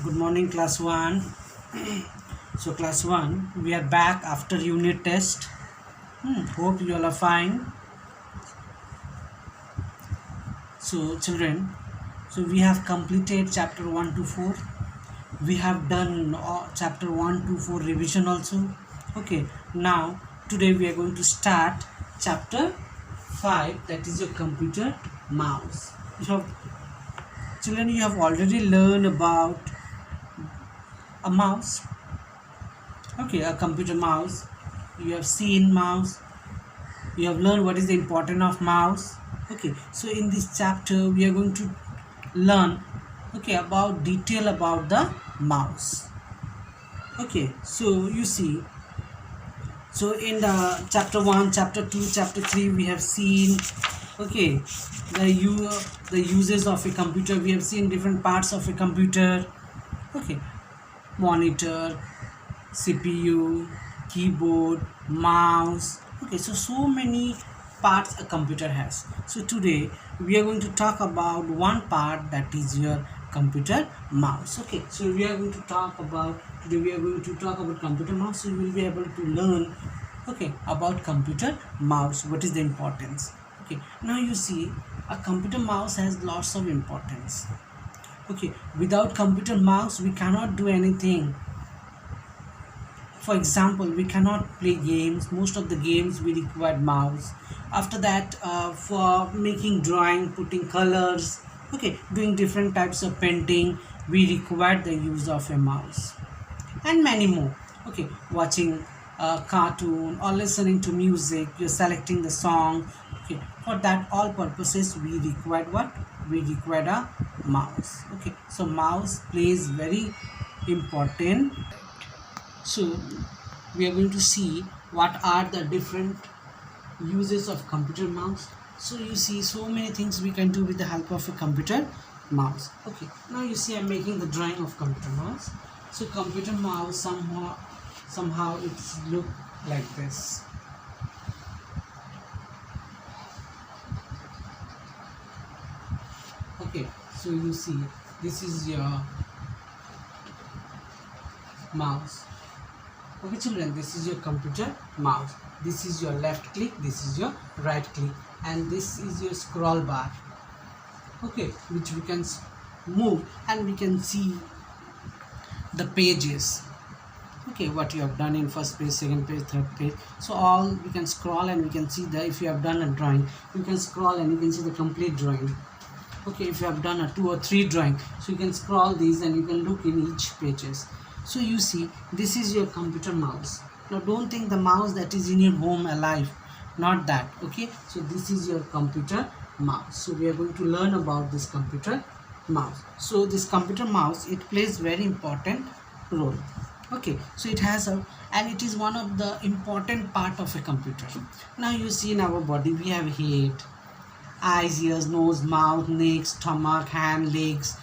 Good morning, class 1. So, class 1, we are back after unit test. Hope you all are fine. So, children, we have completed chapter 1 to 4. We have done chapter 1 to 4 revision also. Okay, now today we are going to start chapter 5, that is your computer mouse. Children, you have already learned about a mouse. Okay, a computer mouse. You have seen mouse. You have learned what is the importance of mouse. Okay, so in this chapter we are going to learn about detail about the mouse. Okay, so you see, so in the chapter 1, chapter 2, chapter 3 we have seen the uses of a computer. We have seen different parts of a computer. Okay, monitor, CPU, keyboard, mouse. Okay, so many parts a computer has. So today we are going to talk about one part, that is your computer mouse. Okay, so we are going to talk about computer mouse. So you will be able to learn about computer mouse, what is the importance. Okay, now you see, a computer mouse has lots of importance. Okay, without computer mouse we cannot do anything. For example, we cannot play games. Most of the games we require mouse. After that, for making drawing, putting colors, doing different types of painting, we require the use of a mouse, and many more. Okay, watching a cartoon or listening to music, you're selecting the song. Okay, for that all purposes we require what? We require a mouse. Okay, so mouse plays very important. So we are going to see what are the different uses of computer mouse. So you see, so many things we can do with the help of a computer mouse. Okay, now you see I'm making the drawing of computer mouse. So computer mouse somehow it's look like this. Okay, so you see, this is your mouse. Okay children, this is your computer mouse. This is your left click, this is your right click, and this is your scroll bar, which we can move and we can see the pages, what you have done in first page, second page, third page. So all we can scroll and we can see that if you have done a drawing, you can scroll and you can see the complete drawing. If you have done a 2 or 3 drawing, so you can scroll these and you can look in each pages. So you see, this is your computer mouse. Now don't think the mouse that is in your home alive, not that. Okay, so this is your computer mouse. So we are going to learn about this computer mouse. So this computer mouse, it plays very important role. Okay, so it has and it is one of the important part of a computer. Now you see, in our body we have head, eyes, ears, nose, mouth, neck, stomach, hand, legs.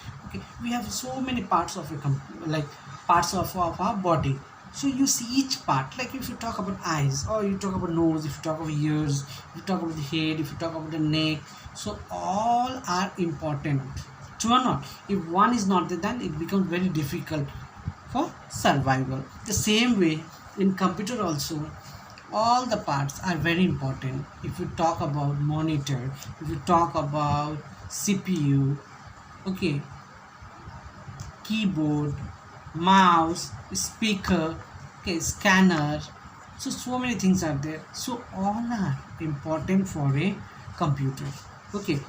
We have so many parts of a parts of our body. So you see each part, like if you talk about eyes, or you talk about nose, if you talk about ears, if you talk about the head, if you talk about the neck, so all are important. True or not? If one is not there, then it becomes very difficult for survival. The same way in computer also, all the parts are very important. If you talk about monitor, if you talk about CPU, keyboard, mouse, speaker, scanner, so many things are there. So all are important for a computer.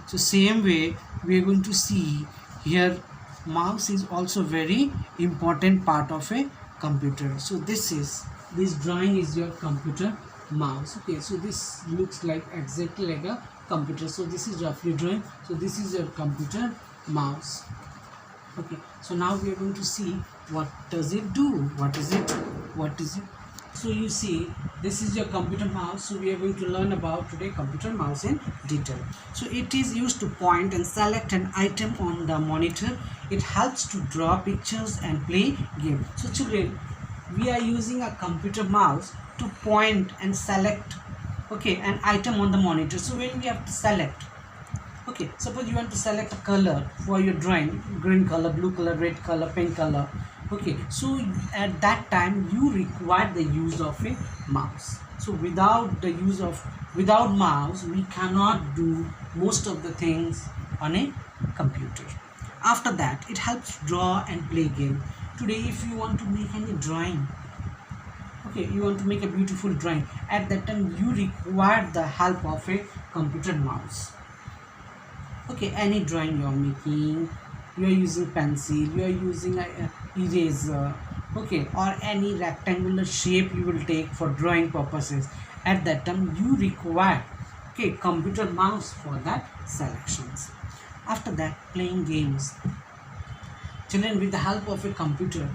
So same way we are going to see here, mouse is also very important part of a computer. So this drawing is your computer mouse. So this looks like exactly like a computer. So this is roughly drawing. So this is your computer mouse. So now we are going to see what does it do, what is it. So you see, this is your computer mouse. So we are going to learn about today computer mouse in detail. So it is used to point and select an item on the monitor. It helps to draw pictures and play games. So children, we are using a computer mouse to point and select an item on the monitor. So when we have to select, Okay, suppose you want to select a color for your drawing, green color, blue color, red color, pink color. Okay, so at that time you require the use of a mouse. So without mouse we cannot do most of the things on a computer. After that, it helps draw and play game. Today if you want to make any drawing, okay, you want to make a beautiful drawing, at that time you require the help of a computer mouse. Okay, any drawing you are making, you are using pencil, you are using a eraser, okay, or any rectangular shape you will take for drawing purposes, at that time you require, okay, computer mouse for that selections. After that, playing games. Children, with the help of a computer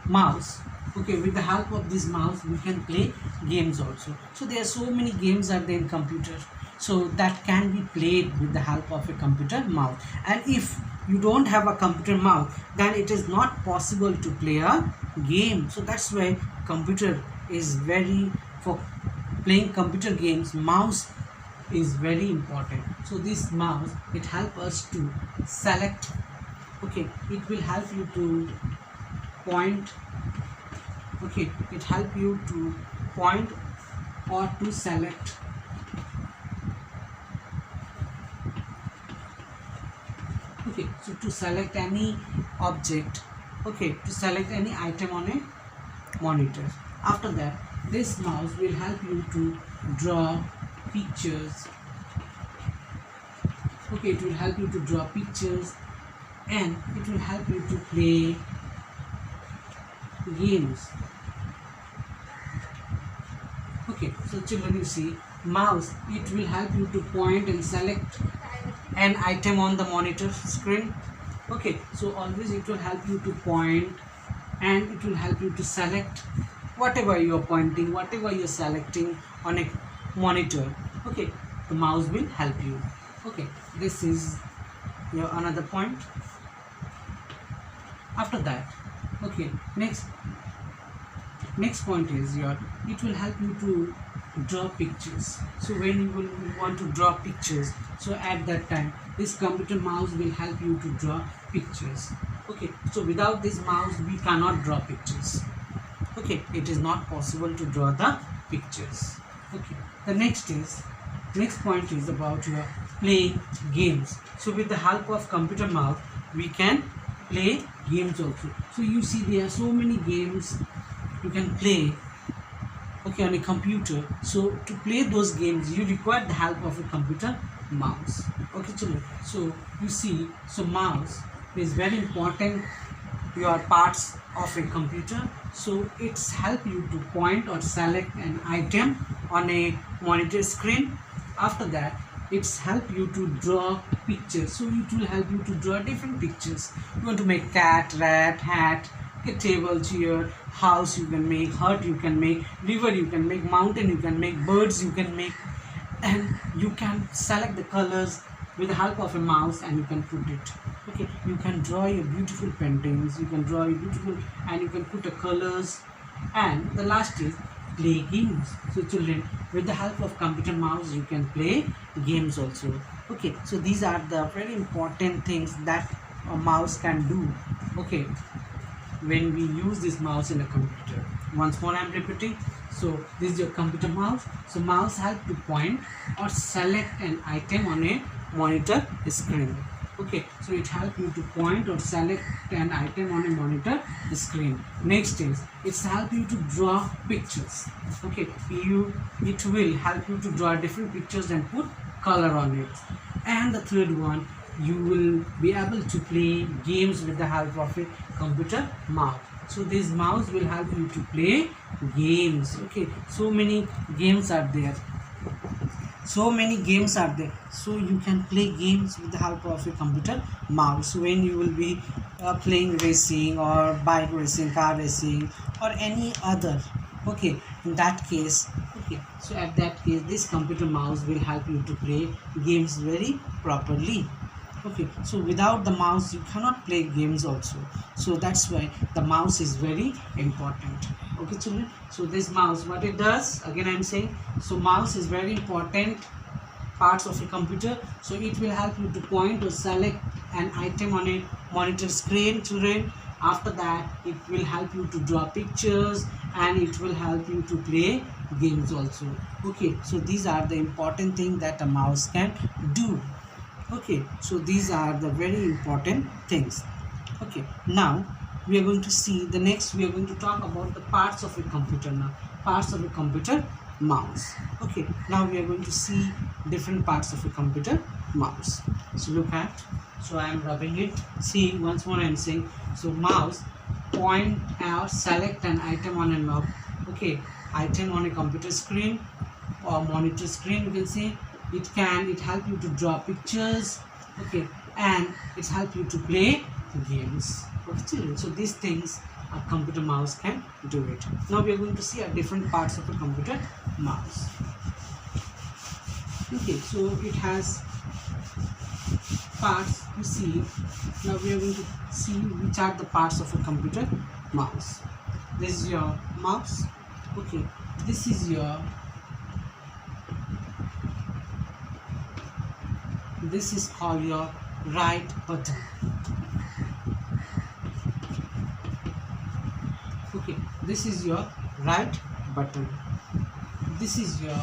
mouse, okay, with the help of this mouse we can play games also. So there are so many games are there in computer, so that can be played with the help of a computer mouse. And if you don't have a computer mouse, then it is not possible to play a game. So that's why computer is very, for playing computer games, mouse is very important. So this mouse, it helps us to select, okay, it will help you to point, okay, it help you to point or to select, okay, so to select any object, okay, to select any item on a monitor. After that, this mouse will help you to draw pictures, okay, it will help you to draw pictures, and it will help you to play games. Okay, so children, you see, mouse, it will help you to point and select an item on the monitor screen. Okay, so always it will help you to point, and it will help you to select whatever you are pointing, whatever you are selecting on a monitor. Okay, the mouse will help you. Okay, this is your another point. After that, okay, next point is your, it will help you to draw pictures. So when you will want to draw pictures, so at that time this computer mouse will help you to draw pictures. Okay, so without this mouse we cannot draw pictures. Okay, it is not possible to draw the pictures. Okay, the next point is about your play games. So with the help of computer mouse we can play games also. So you see, there are so many games you can play, okay, on a computer. So to play those games you require the help of a computer mouse. Okay children, so you see, so mouse is very important, your parts of a computer. So it's help you to point or select an item on a monitor screen. After that, it's help you to draw pictures. So it will help you to draw different pictures. You want to make cat, rat, hat, a table, chair, house you can make, hut you can make, river you can make, mountain you can make, birds you can make, and you can select the colors with the help of a mouse and you can put it. Okay, you can draw your beautiful paintings, you can draw your beautiful, and you can put the colors. And the last is play games. So children, with the help of computer mouse you can play games also. Okay, so these are the very important things that a mouse can do, okay, when we use this mouse in a computer. Once more I am repeating. So this is your computer mouse. So mouse help to point or select an item on a monitor screen. Okay, so it help you to point or select an item on a monitor screen. Next is, it's help you to draw pictures. Okay, it will help you to draw different pictures and put color on it. And the third one, you will be able to play games with the help of a computer mouse. So this mouse will help you to play games. Okay, so many games are there. So you can play games with the help of a computer mouse. When you will be playing racing or bike racing, car racing, or any other, okay, in that case, okay, so at that case this computer mouse will help you to play games very properly. Okay, so without the mouse you cannot play games also. So that's why the mouse is very important. Okay children, so this mouse, what it does, again I am saying, so mouse is very important parts of a computer. So it will help you to point or select an item on a monitor screen, children. After that, it will help you to draw pictures, and it will help you to play games also. Okay, so these are the important things that a mouse can do. Okay, so these are the very important things. Okay, now we are going to see the next. We are going to talk about the parts of a computer now. Parts of a computer mouse. Okay, now we are going to see different parts of a computer mouse. So look at. So I am rubbing it. See, once more I am saying. So mouse, point or select an item on a mouse. Okay, item on a computer screen or monitor screen. You can see it help you to draw pictures. Okay, and it help you to play games. Okay, children. So these things a computer mouse can do it. Now we are going to see different parts of a computer mouse. Okay, so it has parts. You see, now we are going to see which are the parts of a computer mouse. This is your mouse. Okay, this is your, this is called your right button. Okay, this is your right button. This is your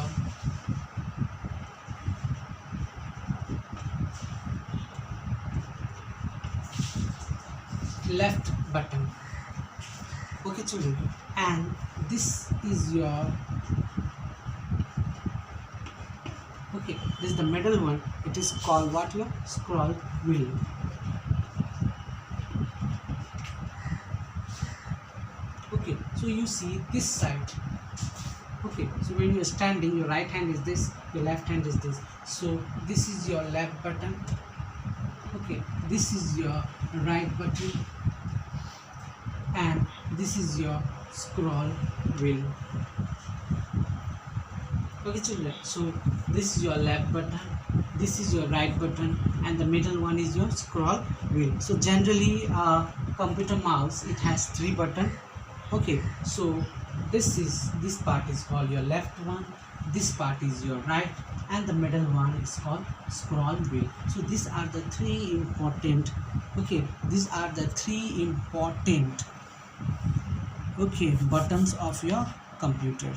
left button. Okay, children, and this is your, okay, this is the middle one. It is called what? Your scroll wheel. Okay, so you see this side. Okay, so when you are standing, your right hand is this, your left hand is this. So this is your left button. Okay, this is your right button, and this is your scroll wheel. Okay, children, so this is your left button, this is your right button, and the middle one is your scroll wheel. So generally computer mouse, it has 3 buttons. Okay, so this part is called your left one, this part is your right, and the middle one is called scroll wheel. So these are the 3 important, okay, these are the 3 important, okay, buttons of your computer.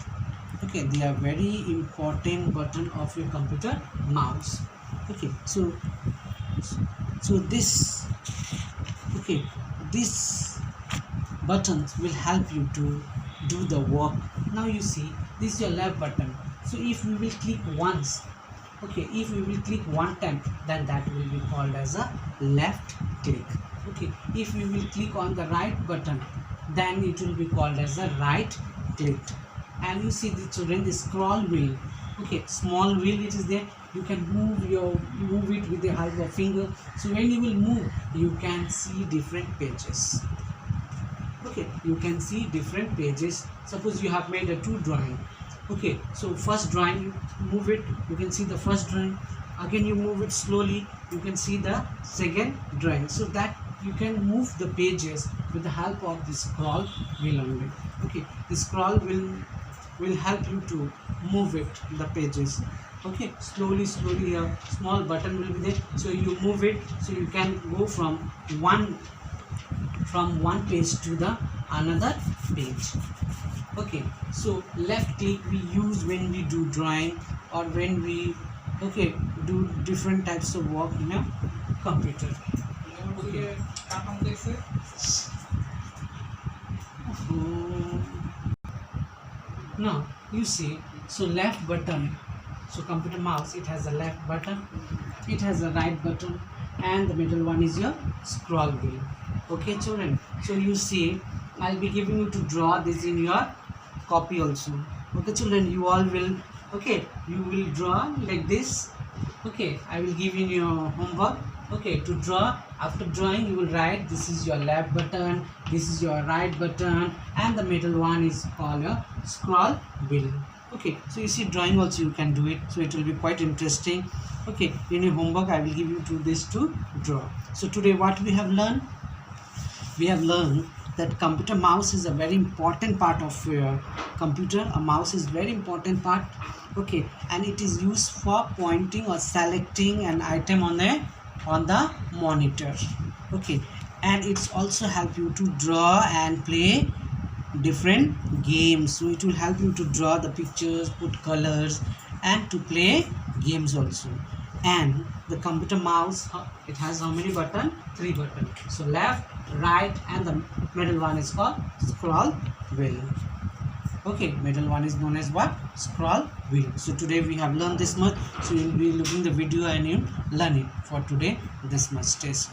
Okay, they are very important button of your computer mouse. Okay, so this, okay, this buttons will help you to do the work. Now you see, this is your left button. So if we will click once, okay, if we will click one time, then that will be called as a left click. Okay, if we will click on the right button, then it will be called as a right click. And you see the children, the scroll wheel, okay, small wheel it is there. You can move it with the help of finger. So when you will move, you can see different pages. Okay, you can see different pages. Suppose you have made a 2 drawing. Okay, so first drawing, you move it, you can see the first drawing. Again you move it slowly, you can see the second drawing. So that you can move the pages with the help of the scroll wheel only. Okay, the scroll will help you to move it, the pages. Okay, slowly a small button will be there, so you move it, so you can go from one page to the another page. Okay, so left click we use when we do drawing or when we, okay, do different types of work in a computer. Okay. Now you see, so left button, so computer mouse, it has a left button, it has a right button, and the middle one is your scroll wheel. Okay, children, so you see, I'll be giving you to draw this in your copy also. Okay, children, you all will, okay, you will draw like this. Okay, I will give you your homework. Okay, to draw, after drawing you will write, this is your left button, this is your right button, and the middle one is called your scroll wheel. Okay, so you see, drawing also you can do it, so it will be quite interesting. Okay, in your homework I will give you to this to draw. So today what we have learned? We have learned that computer mouse is a very important part of your computer. A mouse is very important part, Okay, and it is used for pointing or selecting an item on the monitor. Okay, and it's also help you to draw and play different games. So it will help you to draw the pictures, put colors, and to play games also. And the computer mouse, it has how many button? 3 button. So left, right, and the middle one is called scroll wheel. Okay, middle one is known as what? Scroll wheel. So today we have learned this much. So you'll be looking the video and you'll learn it for today this much. Stay safe.